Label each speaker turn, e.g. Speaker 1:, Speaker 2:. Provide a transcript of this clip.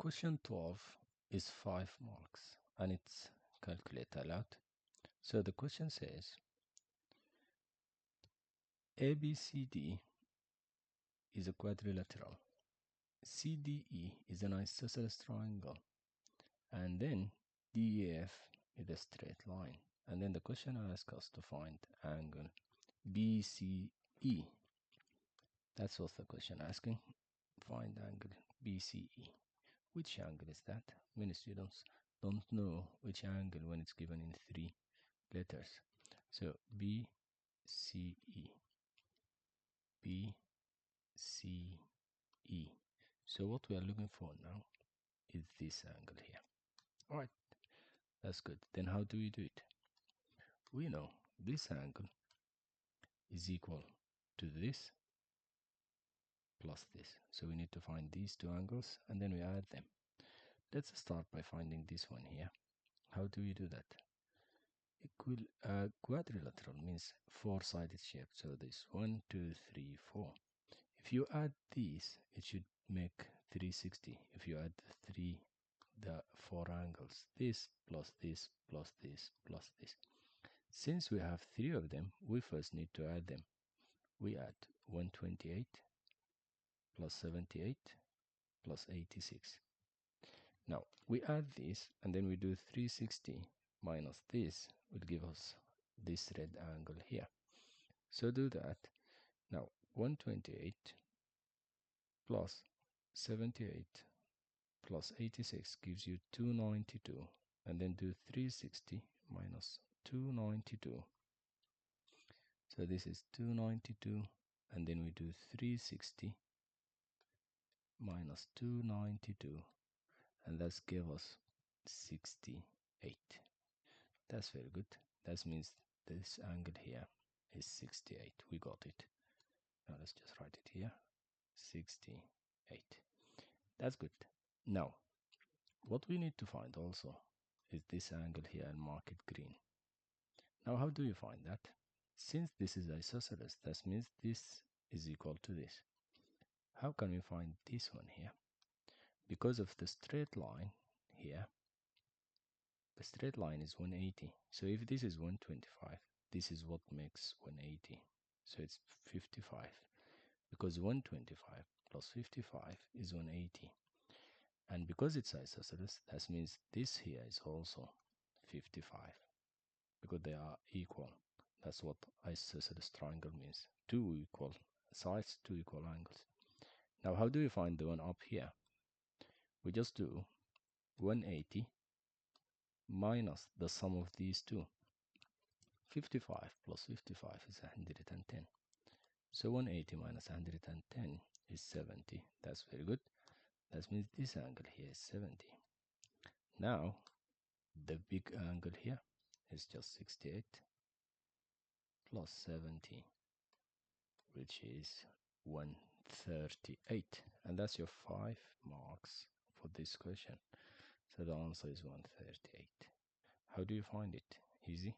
Speaker 1: question 12 is 5 marks and it's calculate aloud. So the question says ABCD is a quadrilateral, CDE is an isosceles triangle, and then DEF is a straight line. And then the question asks us to find angle BCE. That's what the question asking. Find angle BCE. Which angle is that? Many students don't know which angle when it's given in 3 letters. So BCE, BCE. So what we are looking for now is this angle here. All right, that's good. Then how do we do it? We know this angle is equal to this plus this. So we need to find these two angles and then we add them. Let's start by finding this one here. How do we do that? Quadrilateral means 4-sided shape. So this 1, 2, 3, 4. If you add these, it should make 360. If you add the 4 angles, this plus this plus this plus this. Since we have 3 of them, we first need to add them. We add 128 plus 78 plus 86. Now we add this and then we do 360 minus this will give us this red angle here. So do that. Now 128 plus 78 plus 86 gives you 292, and then do 360 minus 292. So this is 292, and then we do 360 minus 292, and that's give us 68. That's very good. That means this angle here is 68. We got it. Now let's just write it here. 68. That's good. Now, what we need to find also is this angle here and mark it green. Now, how do you find that? Since this is isosceles, that means this is equal to this. How can we find this one here? Because of the straight line here, the straight line is 180. So if this is 125, this is what makes 180. So it's 55. Because 125 plus 55 is 180. And because it's isosceles, that means this here is also 55. Because they are equal. That's what isosceles triangle means. 2 equal sides, 2 equal angles. Now how do we find the one up here? We just do 180 minus the sum of these two. 55 plus 55 is 110. So 180 minus 110 is 70. That's very good. That means this angle here is 70. Now, the big angle here is just 68 plus 70, which is 138. And that's your 5 marks for this question. So the answer is 138. How do you find it? Easy.